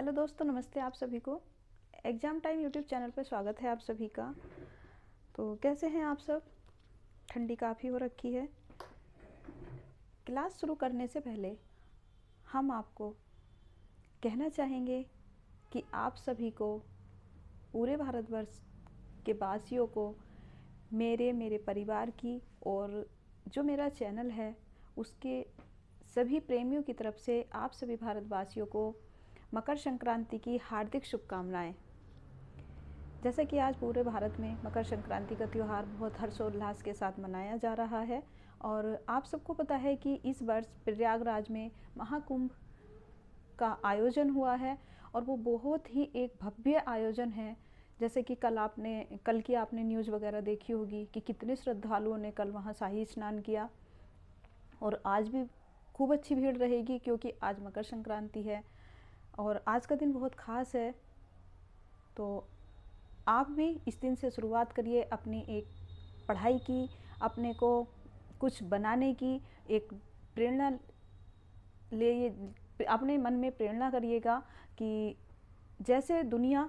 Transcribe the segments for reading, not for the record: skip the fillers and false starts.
Hello दोस्तों, नमस्ते आप सभी को। एग्ज़ाम टाइम यूट्यूब चैनल पर स्वागत है आप सभी का। तो कैसे हैं आप सब? ठंडी काफ़ी हो रखी है। क्लास शुरू करने से पहले हम आपको कहना चाहेंगे कि आप सभी को, पूरे भारतवर्ष के वासियों को, मेरे परिवार की और जो मेरा चैनल है उसके सभी प्रेमियों की तरफ से आप सभी भारतवासियों को मकर संक्रांति की हार्दिक शुभकामनाएं। जैसा कि आज पूरे भारत में मकर संक्रांति का त्यौहार बहुत हर्षोल्लास के साथ मनाया जा रहा है और आप सबको पता है कि इस वर्ष प्रयागराज में महाकुंभ का आयोजन हुआ है और वो बहुत ही एक भव्य आयोजन है। जैसे कि कल की आपने न्यूज़ वगैरह देखी होगी कि कितने श्रद्धालुओं ने कल वहाँ शाही स्नान किया और आज भी खूब अच्छी भीड़ रहेगी क्योंकि आज मकर संक्रांति है और आज का दिन बहुत ख़ास है। तो आप भी इस दिन से शुरुआत करिए अपनी एक पढ़ाई की, अपने को कुछ बनाने की एक प्रेरणा ले, अपने मन में प्रेरणा करिएगा कि जैसे दुनिया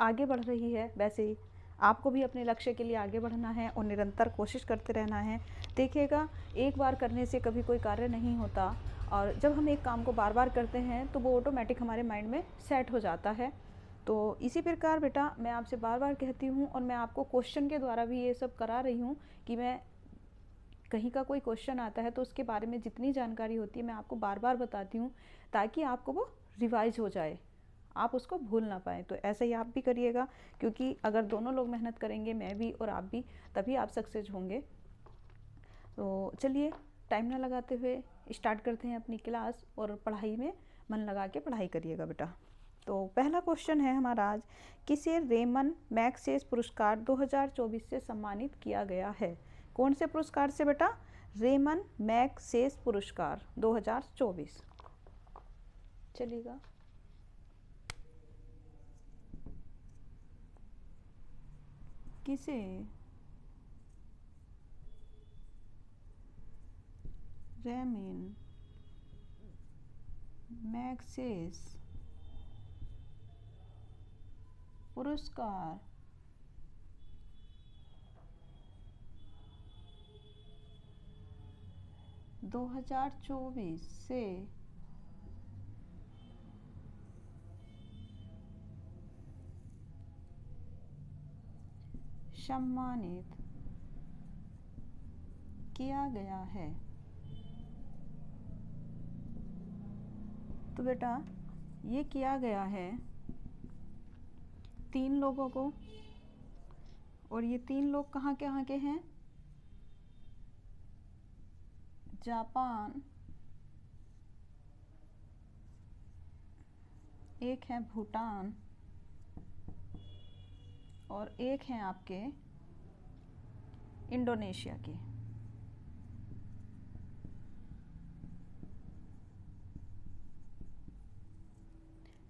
आगे बढ़ रही है वैसे ही आपको भी अपने लक्ष्य के लिए आगे बढ़ना है और निरंतर कोशिश करते रहना है। देखिएगा, एक बार करने से कभी कोई कार्य नहीं होता और जब हम एक काम को बार बार करते हैं तो वो ऑटोमेटिक हमारे माइंड में सेट हो जाता है। तो इसी प्रकार बेटा, मैं आपसे बार बार कहती हूँ और मैं आपको क्वेश्चन के द्वारा भी ये सब करा रही हूँ कि मैं कहीं का कोई क्वेश्चन आता है तो उसके बारे में जितनी जानकारी होती है मैं आपको बार बार बताती हूँ ताकि आपको वो रिवाइज हो जाए, आप उसको भूल ना पाएँ। तो ऐसा ही आप भी करिएगा क्योंकि अगर दोनों लोग मेहनत करेंगे, मैं भी और आप भी, तभी आप सक्सेस होंगे। तो चलिए टाइम ना लगाते हुए स्टार्ट करते हैं अपनी क्लास और पढ़ाई में मन लगा के पढ़ाई करिएगा बेटा। तो पहला क्वेश्चन है हमारा आज, किसे रेमन मैग्सेसे पुरस्कार 2024 से सम्मानित किया गया है? कौन से पुरस्कार से बेटा? रेमन मैग्सेसे पुरस्कार 2024। चलिएगा, किसे रेमन मैग्सेसे पुरस्कार 2024 से सम्मानित किया गया है? तो बेटा, ये किया गया है 3 लोगों को और ये 3 लोग कहाँ के हैं? जापान, एक है भूटान और एक हैं आपके इंडोनेशिया के।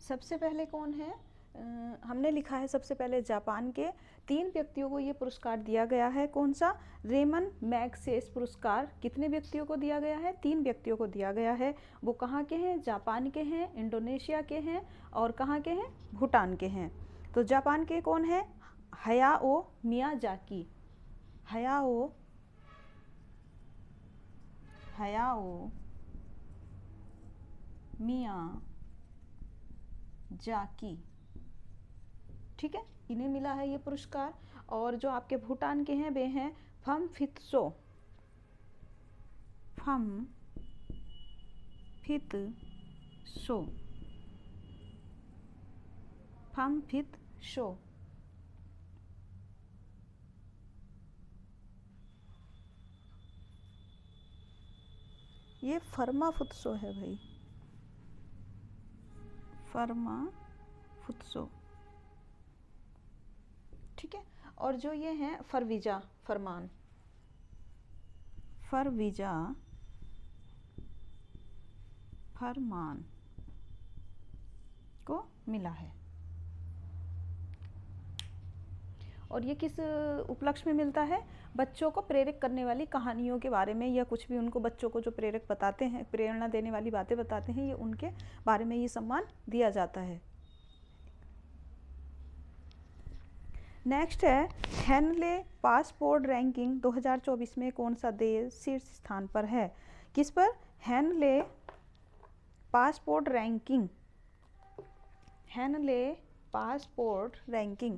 सबसे पहले कौन है? हमने लिखा है सबसे पहले जापान के 3 व्यक्तियों को ये पुरस्कार दिया गया है। कौन सा? रेमन मैग्सेसे पुरस्कार कितने व्यक्तियों को दिया गया है? 3 व्यक्तियों को दिया गया है। वो कहाँ के हैं? जापान के हैं, इंडोनेशिया के हैं और कहाँ के हैं? भूटान के हैं। तो जापान के कौन है? Hayao Miyazaki. हयाओ मियाजाकी, ठीक है, इन्हें मिला है ये पुरस्कार। और जो आपके भूटान के हैं वे हैं फमफित्सो फमफित्सो। ये फर्माफुत्सो है भाई, फर्माफुत्सो, ठीक है। और जो ये हैं फरवीजा फरमान को मिला है। और ये किस उपलक्ष्य में मिलता है? बच्चों को प्रेरक करने वाली कहानियों के बारे में, या कुछ भी उनको बच्चों को जो प्रेरक बताते हैं, प्रेरणा देने वाली बातें बताते हैं, ये उनके बारे में ये सम्मान दिया जाता है। नेक्स्ट है हेनले पासपोर्ट रैंकिंग 2024 में कौन सा देश शीर्ष स्थान पर है? किस पर? Henley passport ranking, Henley passport ranking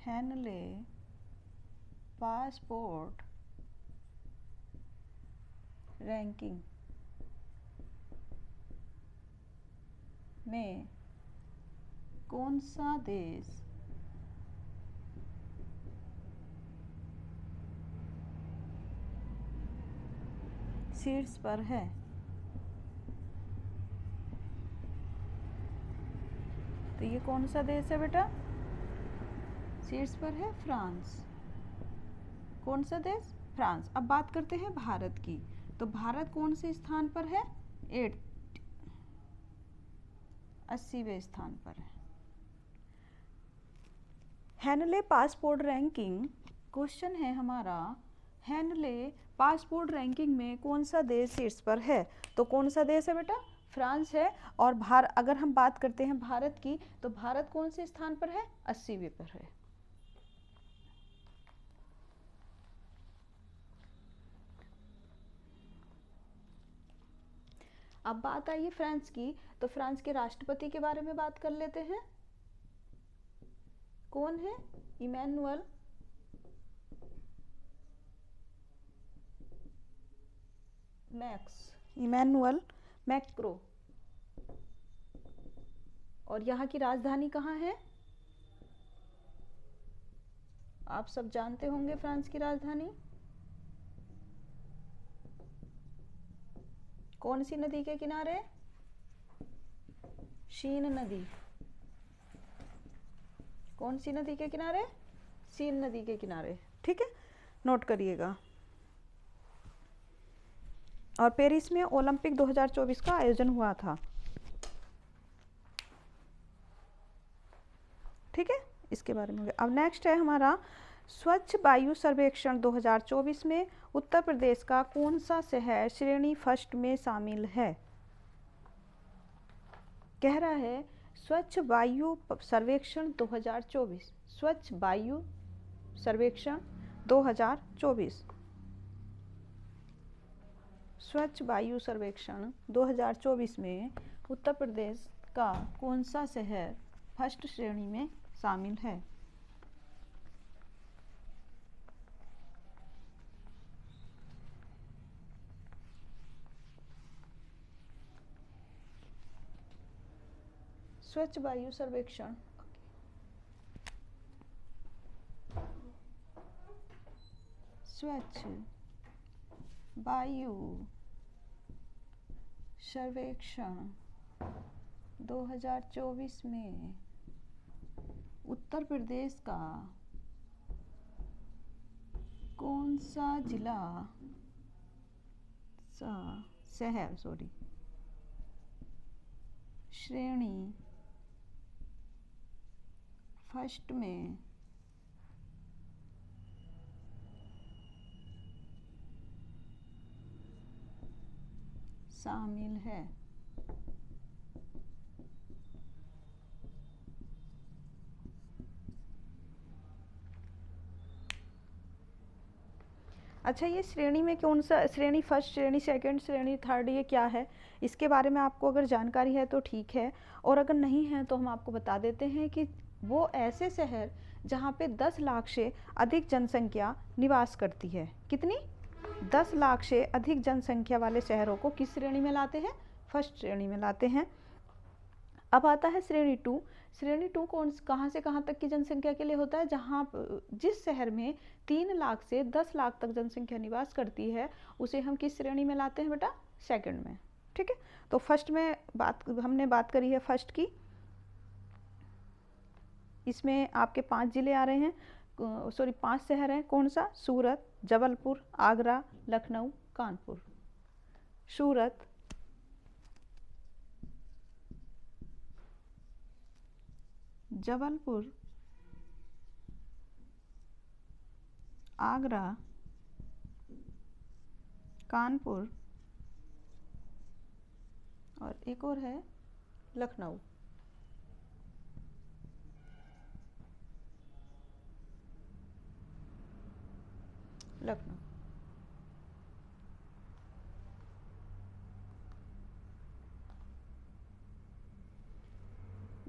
Henley passport ranking में कौन सा देश शीर्ष पर है? तो ये कौन सा देश है बेटा? शीर्ष पर है फ्रांस। कौन सा देश? फ्रांस। अब बात करते हैं भारत की। तो भारत कौन से स्थान पर है? 80वें स्थान पर है। हेनले पासपोर्ट रैंकिंग, क्वेश्चन है हमारा, हेनले पासपोर्ट रैंकिंग में कौन सा देश शीर्ष पर है? तो कौन सा देश है बेटा? फ्रांस है। और अगर हम बात करते हैं भारत की, तो भारत कौन से स्थान पर है? 80वें पर है। अब बात आई है फ्रांस की, तो फ्रांस के राष्ट्रपति के बारे में बात कर लेते हैं। कौन है? Emmanuel Macron. और यहाँ की राजधानी कहाँ है? आप सब जानते होंगे फ्रांस की राजधानी कौन सी नदी के किनारे? शीन नदी। कौन सी नदी के किनारे? सीन नदी के किनारे। ठीक है, नोट करिएगा। और पेरिस में ओलंपिक 2024 का आयोजन हुआ था। ठीक है, इसके बारे में। अब नेक्स्ट है हमारा स्वच्छ वायु सर्वेक्षण 2024 में उत्तर प्रदेश का कौन सा शहर श्रेणी फर्स्ट में शामिल है? कह रहा है स्वच्छ वायु सर्वेक्षण 2024, स्वच्छ वायु सर्वेक्षण 2024, स्वच्छ वायु सर्वेक्षण 2024 में उत्तर प्रदेश का कौन सा शहर फर्स्ट श्रेणी में शामिल है? स्वच्छ वायु सर्वेक्षण, स्वच्छ वायु सर्वेक्षण 2024 में उत्तर प्रदेश का कौन सा जिला शहर श्रेणी फर्स्ट में शामिल है? अच्छा, ये श्रेणी में कौन सा श्रेणी फर्स्ट, श्रेणी सेकंड, श्रेणी थर्ड, ये क्या है? इसके बारे में आपको अगर जानकारी है तो ठीक है, और अगर नहीं है तो हम आपको बता देते हैं कि वो ऐसे शहर जहाँ पे 10 लाख से अधिक जनसंख्या निवास करती है। कितनी? 10 लाख से अधिक जनसंख्या वाले शहरों को किस श्रेणी में लाते हैं? फर्स्ट श्रेणी में लाते हैं। अब आता है श्रेणी टू। श्रेणी टू कहाँ से कहाँ तक की जनसंख्या के लिए होता है? जहाँ जिस शहर में 3 लाख से 10 लाख तक जनसंख्या निवास करती है, उसे हम किस श्रेणी में लाते हैं बेटा? सेकंड में। ठीक है, तो फर्स्ट में हमने बात करी है फर्स्ट की। इसमें आपके 5 ज़िले आ रहे हैं, सॉरी 5 शहर हैं। कौन सा? सूरत, जबलपुर, आगरा, लखनऊ, कानपुर। सूरत, जबलपुर, आगरा, कानपुर और एक और है लखनऊ। लखनऊ।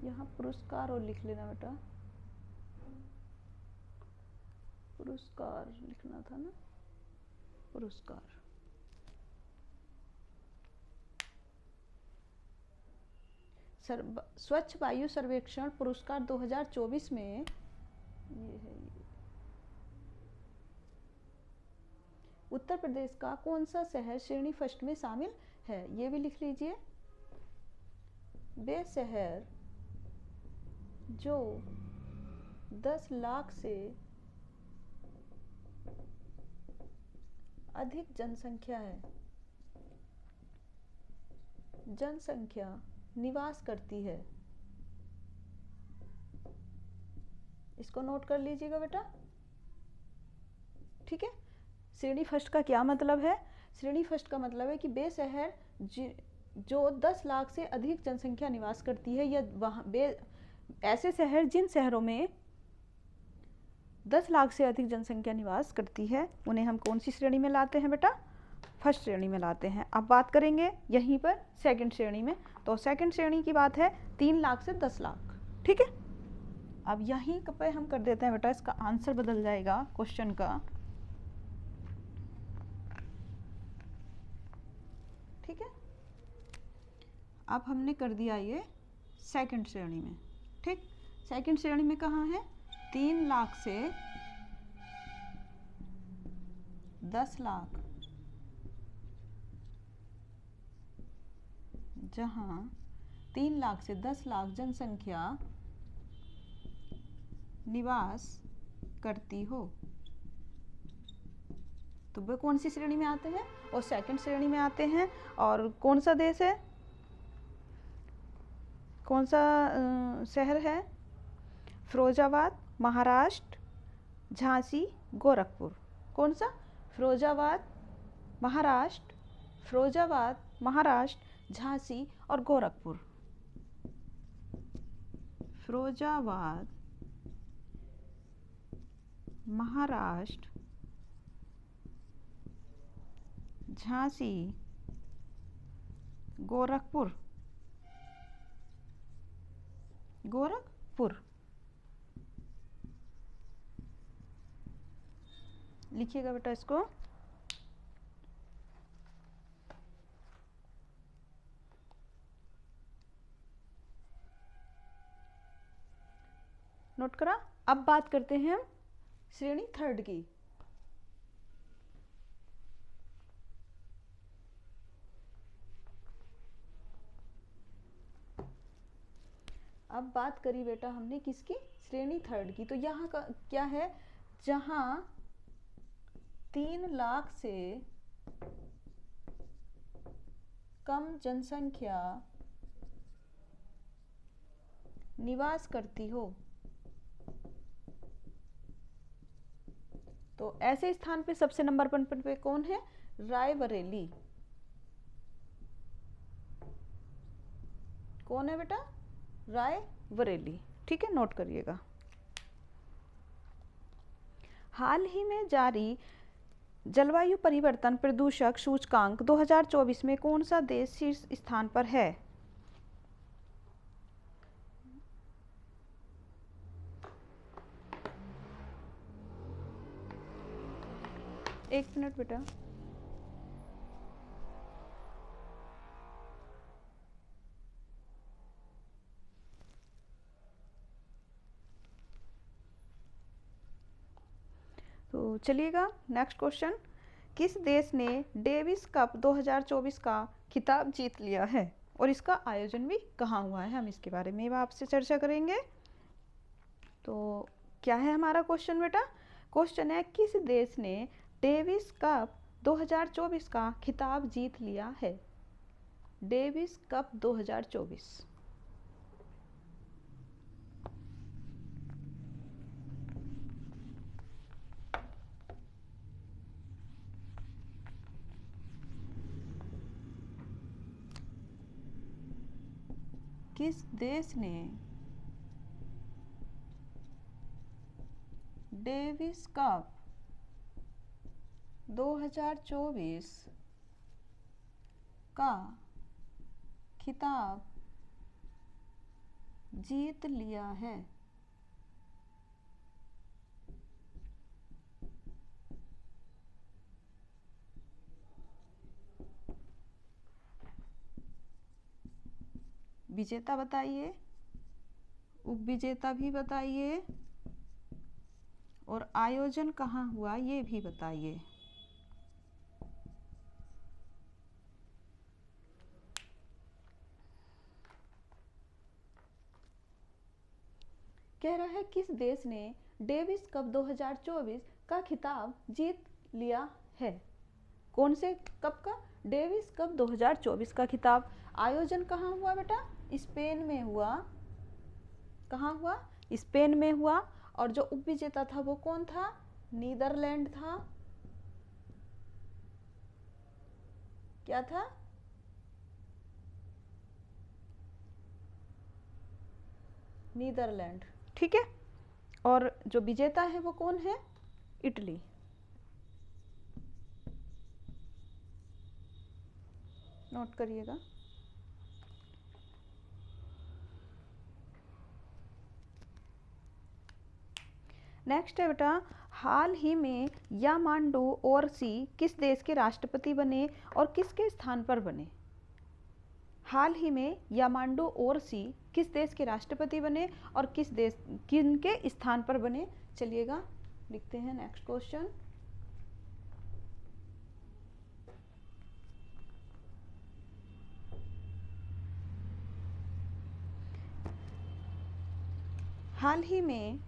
यहाँ पुरस्कार और लिख लेना बेटा, पुरस्कार लिखना था ना, पुरस्कार। स्वच्छ वायु सर्वेक्षण पुरस्कार 2024 में ये है, उत्तर प्रदेश का कौन सा शहर श्रेणी फर्स्ट में शामिल है? ये भी लिख लीजिए। वे शहर जो 10 लाख से अधिक जनसंख्या है, जनसंख्या निवास करती है। इसको नोट कर लीजिएगा बेटा, ठीक है। श्रेणी फर्स्ट का क्या मतलब है? श्रेणी फर्स्ट का मतलब है कि वे शहर जो 10 लाख से अधिक जनसंख्या निवास करती है, या वहाँ ऐसे शहर जिन शहरों में 10 लाख से अधिक जनसंख्या निवास करती है, उन्हें हम कौन सी श्रेणी में लाते हैं बेटा? फर्स्ट श्रेणी में लाते हैं। अब बात करेंगे यहीं पर सेकंड श्रेणी में। तो सेकंड श्रेणी की बात है 3 लाख से 10 लाख, ठीक है। अब यहीं पे हम कर देते हैं बेटा, इसका आंसर बदल जाएगा क्वेश्चन का, ठीक है। अब हमने कर दिया ये सेकंड श्रेणी में, ठीक। सेकंड श्रेणी में कहाँ है? 3 लाख से 10 लाख, जहां 3 लाख से 10 लाख जनसंख्या निवास करती हो, तो वे कौन सी श्रेणी में आते हैं? और सेकंड श्रेणी में आते हैं। और कौन सा देश है, कौन सा शहर है? फिरोजाबाद, महाराष्ट्र, झांसी, गोरखपुर। कौन सा? फिरोजाबाद, महाराष्ट्र, झांसी और गोरखपुर। फिरोजाबाद, महाराष्ट्र, झांसी, गोरखपुर। लिखिएगा बेटा इसको। नोट करा। अब बात करते हैं हम श्रेणी थर्ड की। अब बात करी बेटा हमने किसकी? श्रेणी थर्ड की। तो यहाँ का क्या है? जहां 3 लाख से कम जनसंख्या निवास करती हो, तो ऐसे स्थान पे सबसे नंबर 1 पे कौन है? रायबरेली। कौन है बेटा? रायबरेली, ठीक है, नोट करिएगा। हाल ही में जारी जलवायु परिवर्तन प्रदूषक सूचकांक 2024 में कौन सा देश शीर्ष स्थान पर है? एक मिनट बेटा। तो चलिएगा नेक्स्ट क्वेश्चन। किस देश ने डेविस कप 2024 का खिताब जीत लिया है और इसका आयोजन भी कहाँ हुआ है? हम इसके बारे में आपसे चर्चा करेंगे। तो क्या है हमारा क्वेश्चन बेटा? क्वेश्चन है किस देश ने डेविस कप 2024 का खिताब जीत लिया है? Davis cup 2024। किस देश ने डेविस कप 2024 का खिताब जीत लिया है? विजेता बताइए, उपविजेता भी बताइए, और आयोजन कहाँ हुआ ये भी बताइए। कह रहा है किस देश ने डेविस कप 2024 का खिताब जीत लिया है? कौन से कप का? डेविस कप 2024 का खिताब। आयोजन कहाँ हुआ बेटा? स्पेन में हुआ। कहाँ हुआ? स्पेन में हुआ। और जो उपविजेता था वो कौन था? नीदरलैंड था। क्या था? नीदरलैंड। ठीक है। और जो विजेता है वो कौन है? इटली। नोट करिएगा। नेक्स्ट है बेटा, हाल ही में यामांडू ओरसी किस देश के राष्ट्रपति बने और किसके स्थान पर बने? हाल ही में यामांडू ओरसी किस देश के राष्ट्रपति बने और किनके स्थान पर बने? चलिएगा लिखते हैं नेक्स्ट क्वेश्चन। हाल ही में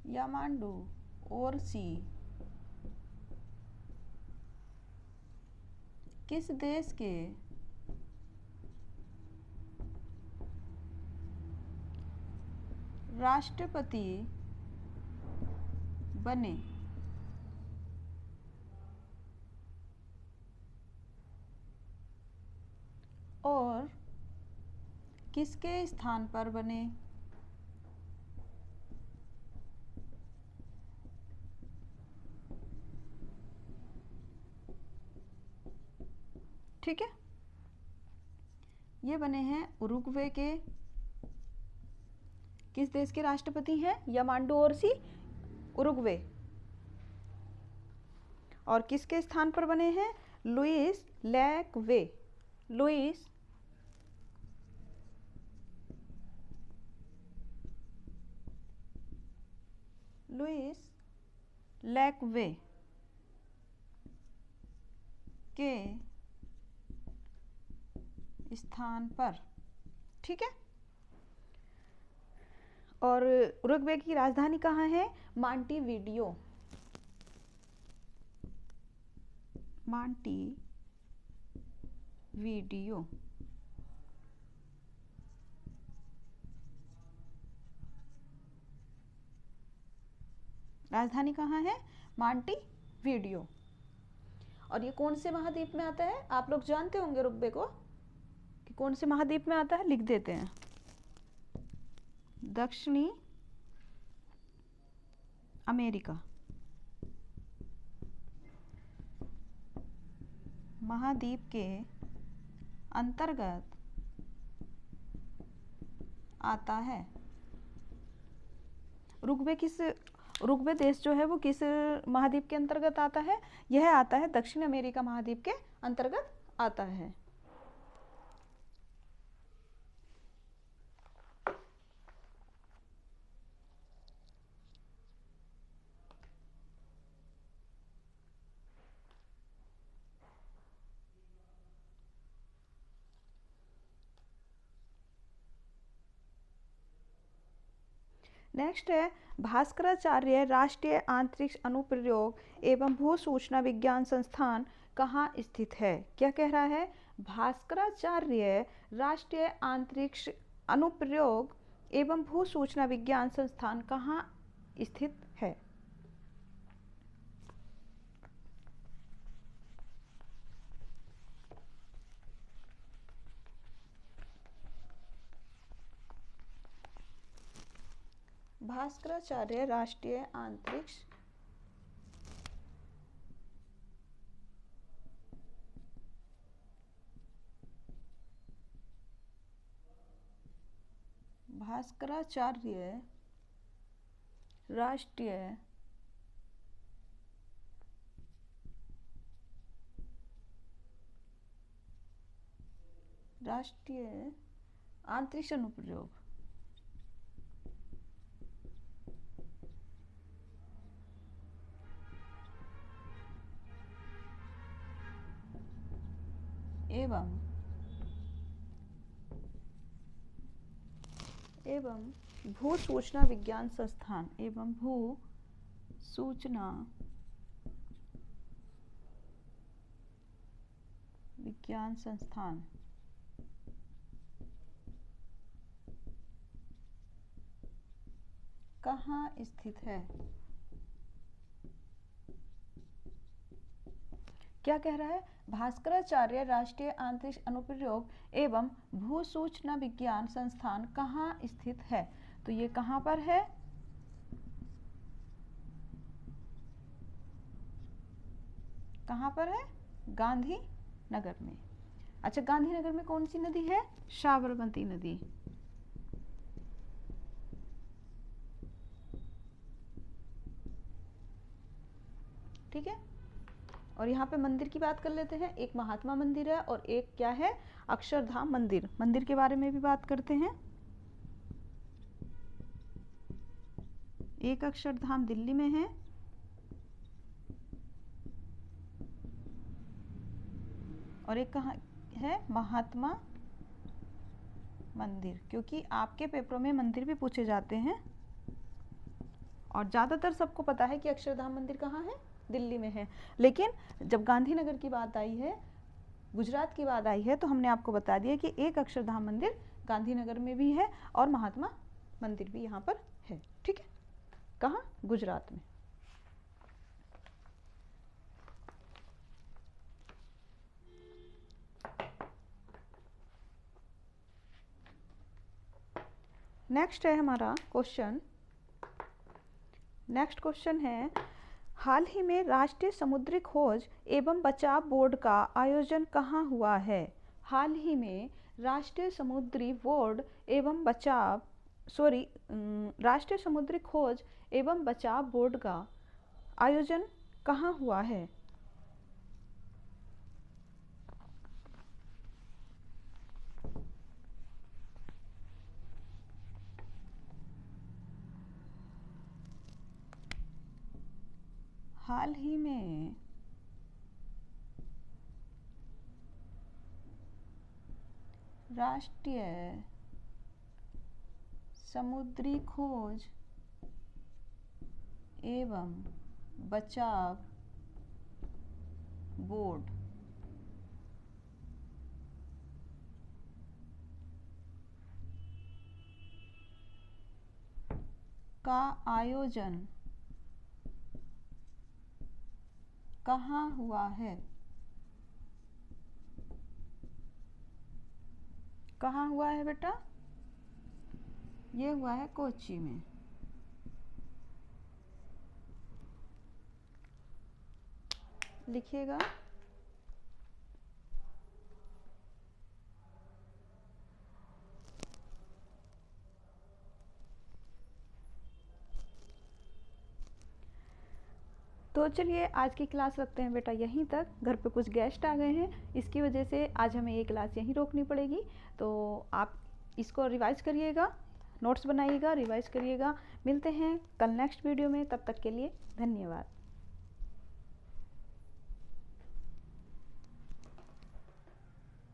यामांडू ओरसी किस देश के राष्ट्रपति बने? और किसके स्थान पर बने? ठीक है, ये बने हैं उरुग्वे के। किस देश के राष्ट्रपति हैं? यामांडू ओरसी, उरुग्वे। और किसके स्थान पर बने हैं? लुइस लैकवे। लुइस लैकवे के स्थान पर। ठीक है। और उरुग्वे की राजधानी कहाँ है? मांटीवीडियो। मांटीवीडियो। राजधानी कहाँ है? मांटीवीडियो। और ये कौन से महाद्वीप में आता है? आप लोग जानते होंगे उरुग्वे को कि कौन से महाद्वीप में आता है, लिख देते हैं। दक्षिणी अमेरिका महाद्वीप के अंतर्गत आता है। उरुग्वे देश जो है वो किस महाद्वीप के अंतर्गत आता है? यह आता है दक्षिण अमेरिका महाद्वीप के अंतर्गत आता है। नेक्स्ट है भास्कराचार्य राष्ट्रीय अंतरिक्ष अनुप्रयोग एवं भू सूचना विज्ञान संस्थान कहाँ स्थित है? क्या कह रहा है? भास्कराचार्य राष्ट्रीय अंतरिक्ष अनुप्रयोग एवं भू सूचना विज्ञान संस्थान कहाँ स्थित है? भास्कराचार्य राष्ट्रीय अंतरिक्ष भास्कराचार्य राष्ट्रीय अंतरिक्ष अनुप्रयोग एवं भू सूचना विज्ञान संस्थान कहाँ स्थित है? क्या कह रहा है? भास्कराचार्य राष्ट्रीय अंतरिक्ष अनुप्रयोग एवं भू सूचना विज्ञान संस्थान कहाँ स्थित है? तो ये कहाँ पर है? कहाँ पर है? गांधीनगर में। अच्छा, गांधीनगर में कौन सी नदी है? साबरमती नदी। ठीक है, और यहाँ पे मंदिर की बात कर लेते हैं। एक महात्मा मंदिर है और एक क्या है? अक्षरधाम मंदिर। मंदिर के बारे में भी बात करते हैं। एक अक्षरधाम दिल्ली में है और एक कहाँ है? महात्मा मंदिर, क्योंकि आपके पेपरों में मंदिर भी पूछे जाते हैं और ज़्यादातर सबको पता है कि अक्षरधाम मंदिर कहाँ है? दिल्ली में है। लेकिन जब गांधीनगर की बात आई है, गुजरात की बात आई है, तो हमने आपको बता दिया कि एक अक्षरधाम मंदिर गांधीनगर में भी है और महात्मा मंदिर भी यहाँ पर है। ठीक है, कहाँ? गुजरात में। नेक्स्ट है हमारा क्वेश्चन। नेक्स्ट क्वेश्चन है, हाल ही में राष्ट्रीय समुद्री खोज एवं बचाव बोर्ड का आयोजन कहाँ हुआ है? हाल ही में राष्ट्रीय समुद्री बोर्ड एवं बचाव राष्ट्रीय समुद्री खोज एवं बचाव बोर्ड का आयोजन कहाँ हुआ है? हाल ही में राष्ट्रीय समुद्री खोज एवं बचाव बोर्ड का आयोजन कहाँ हुआ है? कहाँ हुआ है बेटा? ये हुआ है कोच्चि में। लिखिएगा। तो चलिए आज की क्लास रखते हैं बेटा यहीं तक। घर पे कुछ गेस्ट आ गए हैं, इसकी वजह से आज हमें ये क्लास यहीं रोकनी पड़ेगी। तो आप इसको रिवाइज करिएगा, नोट्स बनाइएगा, रिवाइज करिएगा। मिलते हैं कल नेक्स्ट वीडियो में, तब तक के लिए धन्यवाद।